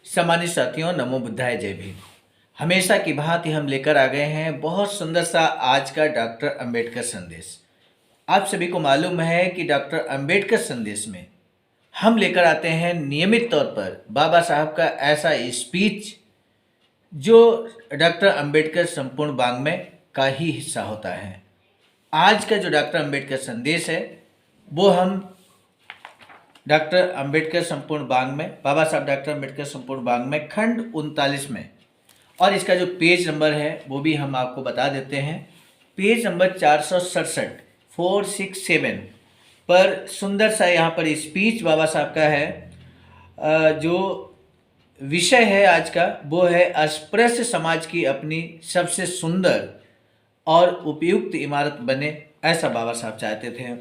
सम्मानित साथियों, नमो बुद्धाय, जय भीम। हमेशा की भांति हम लेकर आ गए हैं बहुत सुंदर सा आज का डॉक्टर अंबेडकर संदेश। आप सभी को मालूम है कि डॉक्टर अंबेडकर संदेश में हम लेकर आते हैं नियमित तौर पर बाबा साहब का ऐसा स्पीच जो डॉक्टर अंबेडकर संपूर्ण वाङ्मय का ही हिस्सा होता है। आज का जो डॉक्टर अंबेडकर संदेश है वो हम डॉक्टर अंबेडकर संपूर्ण वाङ्मय, बाबा साहब डॉक्टर अंबेडकर संपूर्ण वाङ्मय खंड 39 में, और इसका जो पेज नंबर है वो भी हम आपको बता देते हैं। पेज नंबर 467 467 पर सुंदर सा यहाँ पर स्पीच बाबा साहब का है। जो विषय है आज का वो है अस्पृश्य समाज की अपनी सबसे सुंदर और उपयुक्त इमारत बने, ऐसा बाबा साहब चाहते थे।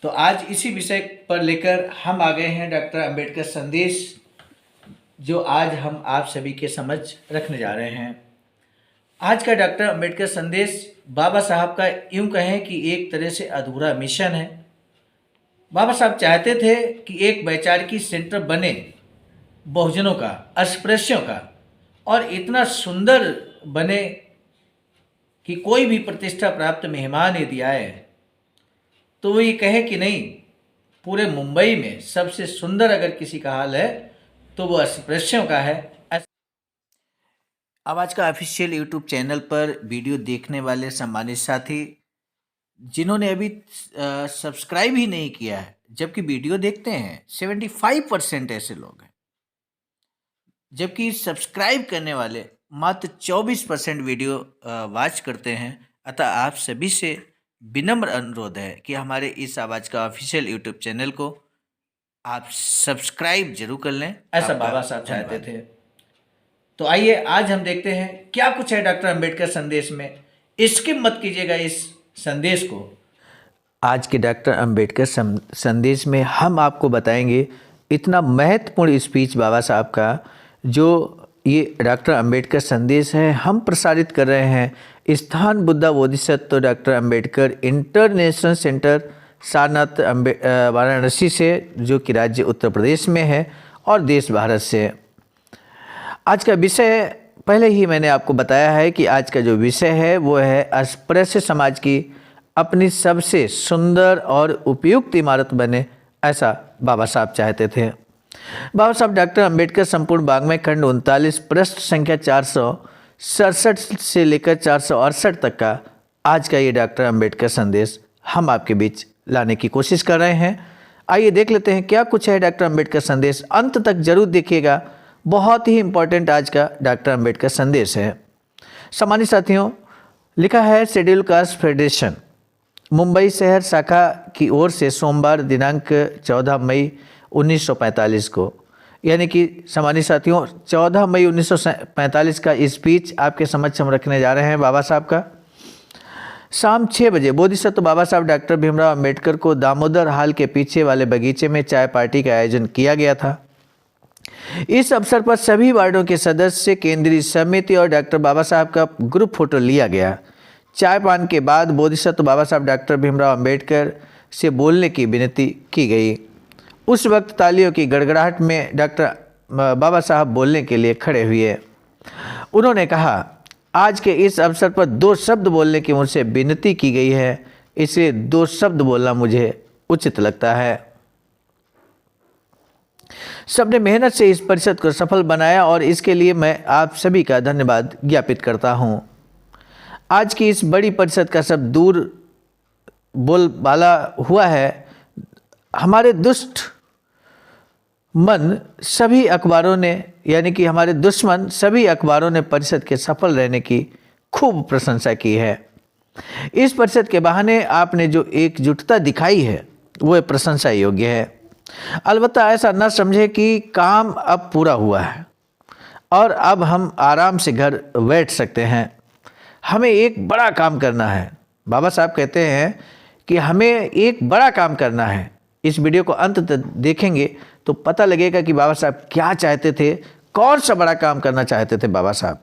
तो आज इसी विषय पर लेकर हम आ गए हैं डॉक्टर अंबेडकर संदेश, जो आज हम आप सभी के समक्ष रखने जा रहे हैं। आज का डॉक्टर अंबेडकर संदेश बाबा साहब का यूं कहें कि एक तरह से अधूरा मिशन है। बाबा साहब चाहते थे कि एक वैचारिकी सेंटर बने बहुजनों का, अस्पृश्यों का, और इतना सुंदर बने कि कोई भी प्रतिष्ठा प्राप्त मेहमान यदि आए तो वो ये कहे कि नहीं, पूरे मुंबई में सबसे सुंदर अगर किसी का हाल है तो वो अस्पृश्यों का है। अब आज का ऑफिशियल यूट्यूब चैनल पर वीडियो देखने वाले सम्मानित साथी जिन्होंने अभी सब्सक्राइब ही नहीं किया है, जबकि वीडियो देखते हैं 75% ऐसे लोग हैं, जबकि सब्सक्राइब करने वाले मात्र 24% वीडियो वॉच करते हैं। अतः आप सभी से विनम्र अनुरोध है कि हमारे इस आवाज़ का ऑफिशियल यूट्यूब चैनल को आप सब्सक्राइब जरूर कर लें, ऐसा बाबा साहब चाहते थे। तो आइए आज हम देखते हैं क्या कुछ है डॉक्टर अंबेडकर संदेश में। स्किप मत कीजिएगा इस संदेश को। आज के डॉक्टर अंबेडकर संदेश में हम आपको बताएंगे इतना महत्वपूर्ण स्पीच बाबा साहब का, जो ये डॉक्टर अंबेडकर संदेश है हम प्रसारित कर रहे हैं स्थान Buddha Bodhisattva doctor Ambedkar international centre Sarnath Varanasi से, जो कि राज्य उत्तर प्रदेश में है और देश भारत से। आज का विषय पहले ही मैंने आपको बताया है कि आज का जो विषय है वो है अस्पृश्य समाज की अपनी सबसे सुंदर और उपयुक्त इमारत बने, ऐसा बाबा साहब चाहते थे। बाबा साहब डॉक्टर अंबेडकर संपूर्ण वाङ्मय खंड 39 पृष्ठ संख्या 467 से लेकर 468 तक का आज का ये डॉक्टर अंबेडकर संदेश हम आपके बीच लाने की कोशिश कर रहे हैं। आइए देख लेते हैं क्या कुछ है डॉक्टर अंबेडकर संदेश। अंत तक जरूर देखिएगा, बहुत ही इम्पोर्टेंट आज का डॉक्टर अंबेडकर संदेश है। सम्मानित साथियों, लिखा है शेड्यूल कास्ट फेडरेशन मुंबई शहर शाखा की ओर से सोमवार दिनांक 14 मई 1945 को, यानी कि सम्मानित साथियों 14 मई 1945 का स्पीच आपके समक्ष हम रखने जा रहे हैं बाबा साहब का। शाम 6 बजे बोधिसत्व बाबा साहब डॉक्टर भीमराव अंबेडकर को दामोदर हाल के पीछे वाले बगीचे में चाय पार्टी का आयोजन किया गया था। इस अवसर पर सभी वार्डों के सदस्य, केंद्रीय समिति और डॉक्टर बाबा साहब का ग्रुप फोटो लिया गया। चाय पान के बाद बोधिसत्व बाबा साहब डॉक्टर भीमराव अंबेडकर से बोलने की विनती की गई। उस वक्त तालियों की गड़गड़ाहट में डॉक्टर बाबा साहब बोलने के लिए खड़े हुए। उन्होंने कहा, आज के इस अवसर पर 2 शब्द बोलने की मुझसे विनती की गई है, इसलिए 2 शब्द बोलना मुझे उचित लगता है। सबने मेहनत से इस परिषद को सफल बनाया और इसके लिए मैं आप सभी का धन्यवाद ज्ञापित करता हूँ। आज की इस बड़ी परिषद का सब दूर बोलबाला हुआ है। हमारे दुष्ट मन सभी अखबारों ने, यानी कि हमारे दुश्मन सभी अखबारों ने परिषद के सफल रहने की खूब प्रशंसा की है। इस परिषद के बहाने आपने जो एकजुटता दिखाई है वो प्रशंसा योग्य है। अलबत्ता ऐसा न समझे कि काम अब पूरा हुआ है और अब हम आराम से घर बैठ सकते हैं। हमें एक बड़ा काम करना है। बाबा साहब कहते हैं कि हमें एक बड़ा काम करना है। इस वीडियो को अंत तक देखेंगे तो पता लगेगा कि बाबा साहब क्या चाहते थे, कौन सा बड़ा काम करना चाहते थे बाबा साहब।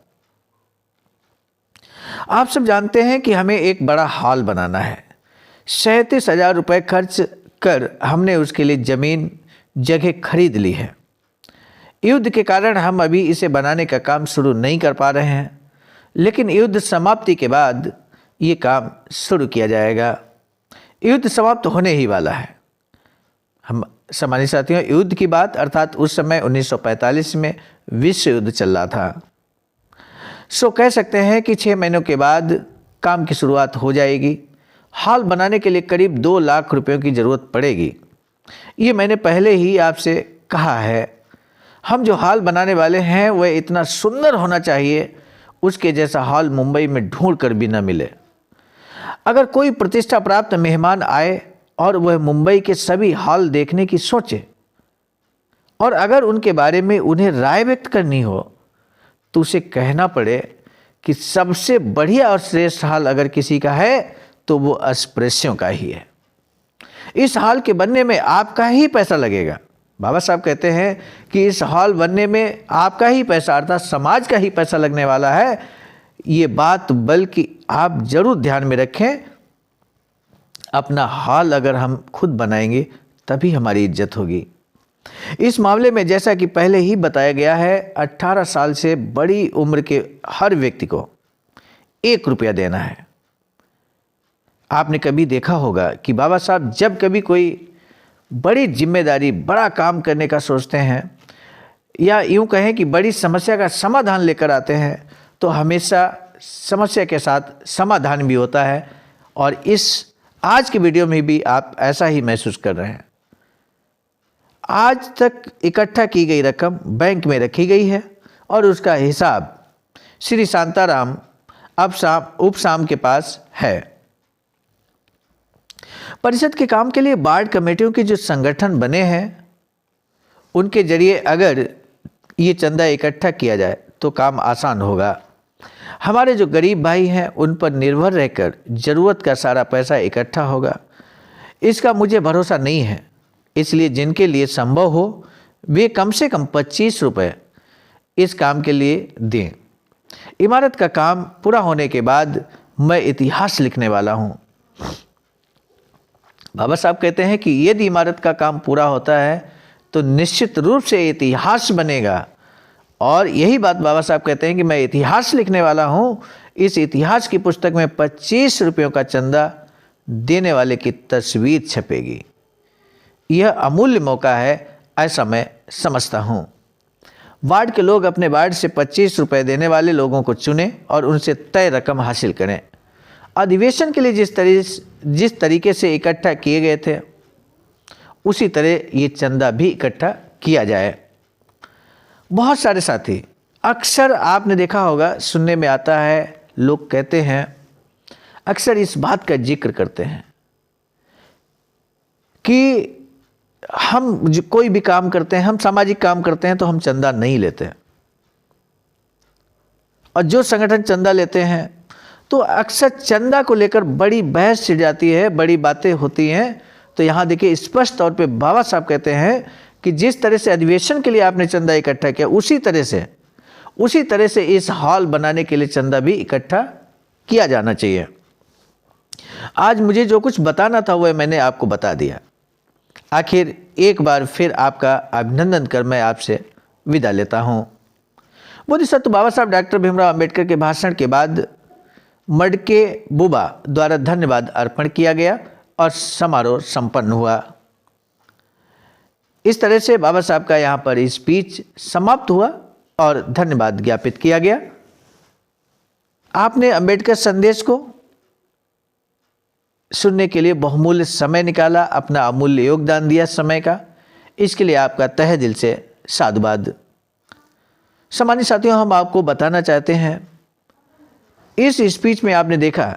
आप सब जानते हैं कि हमें एक बड़ा हॉल बनाना है। 37,000 रुपये खर्च कर हमने उसके लिए ज़मीन जगह खरीद ली है। युद्ध के कारण हम अभी इसे बनाने का काम शुरू नहीं कर पा रहे हैं, लेकिन युद्ध समाप्ति के बाद ये काम शुरू किया जाएगा। युद्ध समाप्त होने ही वाला है। हम सामान्य साथियों, युद्ध की बात अर्थात उस समय 1945 में विश्व युद्ध चल रहा था। सो कह सकते हैं कि 6 महीनों के बाद काम की शुरुआत हो जाएगी। हॉल बनाने के लिए करीब 2 लाख रुपयों की ज़रूरत पड़ेगी। ये मैंने पहले ही आपसे कहा है। हम जो हॉल बनाने वाले हैं वह इतना सुंदर होना चाहिए, उसके जैसा हॉल मुंबई में ढूंढ कर भी न मिले। अगर कोई प्रतिष्ठा प्राप्त मेहमान आए और वह मुंबई के सभी हॉल देखने की सोचे और अगर उनके बारे में उन्हें राय व्यक्त करनी हो तो उसे कहना पड़े कि सबसे बढ़िया और श्रेष्ठ हॉल अगर किसी का है तो वो एस्प्रेसो का ही है। इस हॉल के बनने में आपका ही पैसा लगेगा। बाबा साहब कहते हैं कि इस हॉल बनने में आपका ही पैसा अर्थात समाज का ही पैसा लगने वाला है। ये बात बल्कि आप जरूर ध्यान में रखें। अपना हॉल अगर हम खुद बनाएंगे तभी हमारी इज्जत होगी। इस मामले में जैसा कि पहले ही बताया गया है, 18 साल से बड़ी उम्र के हर व्यक्ति को 1 रुपया देना है। आपने कभी देखा होगा कि बाबा साहब जब कभी कोई बड़ी जिम्मेदारी, बड़ा काम करने का सोचते हैं या यूं कहें कि बड़ी समस्या का समाधान लेकर आते हैं तो हमेशा समस्या के साथ समाधान भी होता है। और इस आज की वीडियो में भी आप ऐसा ही महसूस कर रहे हैं। आज तक इकट्ठा की गई रकम बैंक में रखी गई है और उसका हिसाब श्री शांताराम उपसाम के पास है। परिषद के काम के लिए वार्ड कमेटियों के जो संगठन बने हैं उनके जरिए अगर ये चंदा इकट्ठा किया जाए तो काम आसान होगा। हमारे जो गरीब भाई हैं उन पर निर्भर रहकर ज़रूरत का सारा पैसा इकट्ठा होगा, इसका मुझे भरोसा नहीं है। इसलिए जिनके लिए संभव हो वे कम से कम 25 रुपये इस काम के लिए दें। इमारत का काम पूरा होने के बाद मैं इतिहास लिखने वाला हूँ। बाबा साहब कहते हैं कि यदि इमारत का काम पूरा होता है तो निश्चित रूप से इतिहास बनेगा। और यही बात बाबा साहब कहते हैं कि मैं इतिहास लिखने वाला हूँ। इस इतिहास की पुस्तक में 25 रुपयों का चंदा देने वाले की तस्वीर छपेगी। यह अमूल्य मौका है, ऐसा मैं समझता हूँ। वार्ड के लोग अपने वार्ड से 25 रुपये देने वाले लोगों को चुनें और उनसे तय रकम हासिल करें। अधिवेशन के लिए जिस तरीके से इकट्ठा किए गए थे उसी तरह ये चंदा भी इकट्ठा किया जाए। बहुत सारे साथी, अक्सर आपने देखा होगा, सुनने में आता है, लोग कहते हैं, अक्सर इस बात का जिक्र करते हैं कि हम कोई भी काम करते हैं, हम सामाजिक काम करते हैं तो हम चंदा नहीं लेते, और जो संगठन चंदा लेते हैं तो अक्सर चंदा को लेकर बड़ी बहस छिड़ जाती है, बड़ी बातें होती हैं। तो यहाँ देखिए स्पष्ट तौर पे बाबा साहब कहते हैं कि जिस तरह से अधिवेशन के लिए आपने चंदा इकट्ठा किया उसी तरह से इस हॉल बनाने के लिए चंदा भी इकट्ठा किया जाना चाहिए। आज मुझे जो कुछ बताना था वह मैंने आपको बता दिया। आखिर एक बार फिर आपका अभिनंदन कर मैं आपसे विदा लेता हूँ। बोधिसत्व बाबा साहब डॉक्टर भीमराव अंबेडकर के भाषण के बाद मडके बुबा द्वारा धन्यवाद अर्पण किया गया और समारोह संपन्न हुआ। इस तरह से बाबा साहब का यहाँ पर स्पीच समाप्त हुआ और धन्यवाद ज्ञापित किया गया। आपने अंबेडकर संदेश को सुनने के लिए बहुमूल्य समय निकाला, अपना अमूल्य योगदान दिया समय का, इसके लिए आपका तहे दिल से साधुवाद। सामान्य साथियों, हम आपको बताना चाहते हैं, इस स्पीच में आपने देखा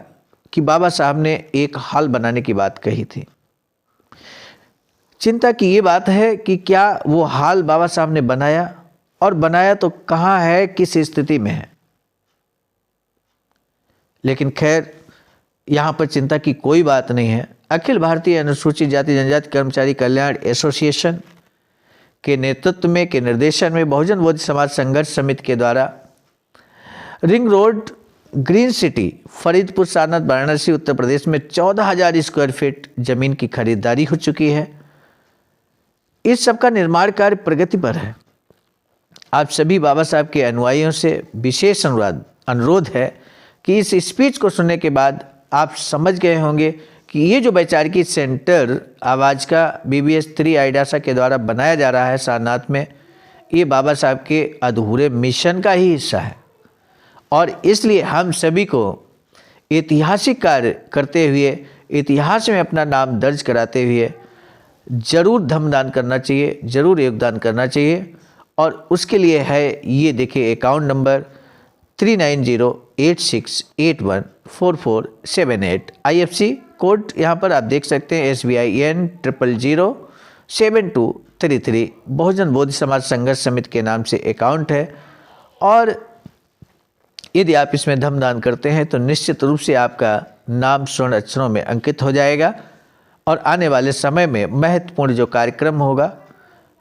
कि बाबा साहब ने एक हॉल बनाने की बात कही थी। चिंता की ये बात है कि क्या वो हॉल बाबा साहब ने बनाया, और बनाया तो कहाँ है, किस स्थिति में है। लेकिन खैर, यहाँ पर चिंता की कोई बात नहीं है। अखिल भारतीय अनुसूचित जाति जनजाति कर्मचारी कल्याण एसोसिएशन के नेतृत्व में, के निर्देशन में बहुजन बोध समाज संघर्ष समिति के द्वारा ring road, green city, Faridpur, Sarnath, Varanasi, Uttar Pradesh में 14,000 स्क्वायर फीट जमीन की खरीदारी हो चुकी है। इस सब का निर्माण कार्य प्रगति पर है। आप सभी बाबा साहब के अनुयायियों से विशेष अनुरोध है कि इस स्पीच को सुनने के बाद आप समझ गए होंगे कि ये जो वैचारिकी सेंटर आवाज़ का BBS 3 आईडासा के द्वारा बनाया जा रहा है सारनाथ में, ये बाबा साहब के अधूरे मिशन का ही हिस्सा है। और इसलिए हम सभी को ऐतिहासिक कार्य करते हुए, इतिहास में अपना नाम दर्ज कराते हुए ज़रूर धर्मदान करना चाहिए, ज़रूर योगदान करना चाहिए। और उसके लिए है ये देखिए अकाउंट नंबर 3908681447 IFC कोड यहाँ पर आप देख सकते हैं SBIN 0007233 बहुजन बोधि समाज संघर्ष समिति के नाम से अकाउंट है। और यदि आप इसमें धर्मदान करते हैं तो निश्चित रूप से आपका नाम स्वर्ण अक्षरों में अंकित हो जाएगा। और आने वाले समय में महत्वपूर्ण जो कार्यक्रम होगा,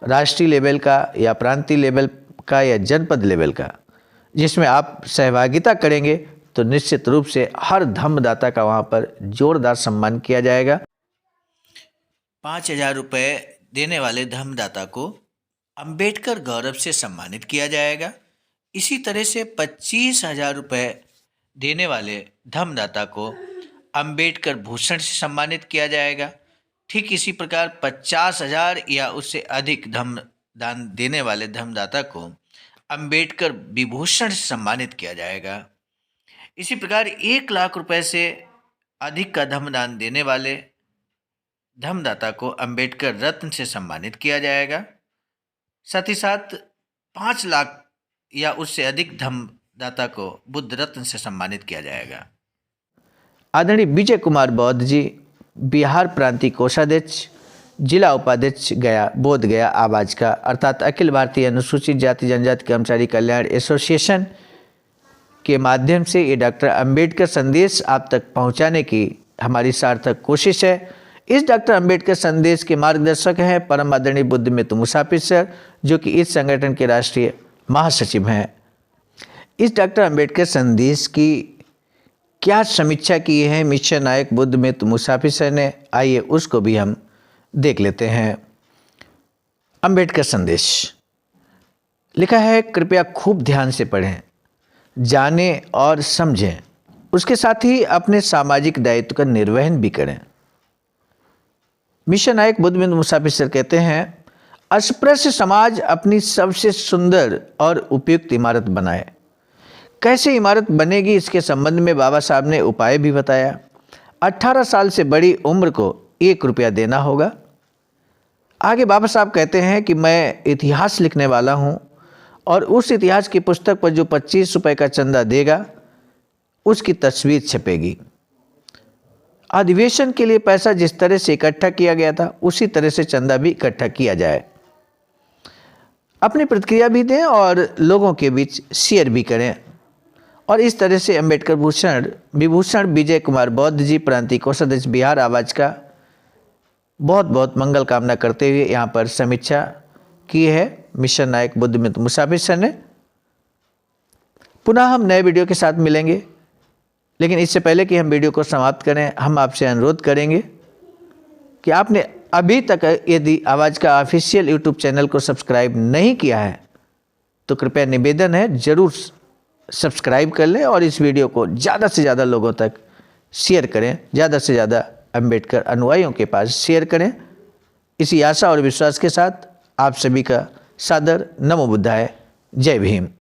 राष्ट्रीय लेवल का या प्रांतीय लेवल का या जनपद लेवल का, जिसमें आप सहभागिता करेंगे तो निश्चित रूप से हर धर्मदाता का वहाँ पर जोरदार सम्मान किया जाएगा। 5,000 रुपये देने वाले धर्मदाता को अंबेडकर गौरव से सम्मानित किया जाएगा। इसी तरह से 25,000 रुपये देने वाले धर्मदाता को अंबेडकर भूषण से सम्मानित किया जाएगा। ठीक इसी प्रकार 50,000 या उससे अधिक धर्मदान देने वाले धर्मदाता को अंबेडकर विभूषण से सम्मानित किया जाएगा। इसी प्रकार 1 लाख रुपए से अधिक का धर्मदान देने वाले धर्मदाता को अंबेडकर रत्न से सम्मानित किया जाएगा। साथ ही साथ 5 लाख या उससे अधिक धर्मदाता को बुद्ध रत्न से सम्मानित किया जाएगा। आदरणीय विजय कुमार बौद्ध जी, बिहार प्रांतीय कोषाध्यक्ष, जिला उपाध्यक्ष गया, बोध गया आवाज़ का, अर्थात अखिल भारतीय अनुसूचित जाति जनजाति कर्मचारी कल्याण एसोसिएशन के माध्यम से ये डॉक्टर अंबेडकर संदेश आप तक पहुंचाने की हमारी सार्थक कोशिश है। इस डॉक्टर अंबेडकर संदेश के मार्गदर्शक हैं परम आदरणीय बुद्धमित्र मुसाफिर सर, जो कि इस संगठन के राष्ट्रीय महासचिव हैं। इस डॉक्टर अंबेडकर संदेश की क्या समीक्षा की है मिशन नायक बुद्धमित्र मुसाफिर सर ने, आइए उसको भी हम देख लेते हैं। अंबेडकर संदेश लिखा है, कृपया खूब ध्यान से पढ़ें, जानें और समझें, उसके साथ ही अपने सामाजिक दायित्व का निर्वहन भी करें। मिशन नायक बुद्धमित्र मुसाफिर सर कहते हैं, अस्पृश्य समाज अपनी सबसे सुंदर और उपयुक्त इमारत बनाए। कैसे इमारत बनेगी, इसके संबंध में बाबा साहब ने उपाय भी बताया। 18 साल से बड़ी उम्र को 1 रुपया देना होगा। आगे बाबा साहब कहते हैं कि मैं इतिहास लिखने वाला हूं और उस इतिहास की पुस्तक पर जो 25 रुपये का चंदा देगा उसकी तस्वीर छपेगी। अधिवेशन के लिए पैसा जिस तरह से इकट्ठा किया गया था उसी तरह से चंदा भी इकट्ठा किया जाए। अपनी प्रतिक्रिया भी दें और लोगों के बीच शेयर भी करें। और इस तरह से अंबेडकर विभूषण विजय कुमार बौद्ध जी, प्रांतीय कोषाध्यक्ष बिहार आवाज़ का बहुत बहुत मंगल कामना करते हुए यहाँ पर समीक्षा की है मिशन नायक बुद्धमित्र मुसाफिर सर ने। पुनः हम नए वीडियो के साथ मिलेंगे, लेकिन इससे पहले कि हम वीडियो को समाप्त करें, हम आपसे अनुरोध करेंगे कि आपने अभी तक यदि आवाज़ का ऑफिशियल यूट्यूब चैनल को सब्सक्राइब नहीं किया है तो कृपया निवेदन है ज़रूर सब्सक्राइब कर लें और इस वीडियो को ज़्यादा से ज़्यादा लोगों तक शेयर करें, ज़्यादा से ज़्यादा अंबेडकर अनुयायियों के पास शेयर करें। इसी आशा और विश्वास के साथ आप सभी का सादर नमो बुद्धाय। जय भीम।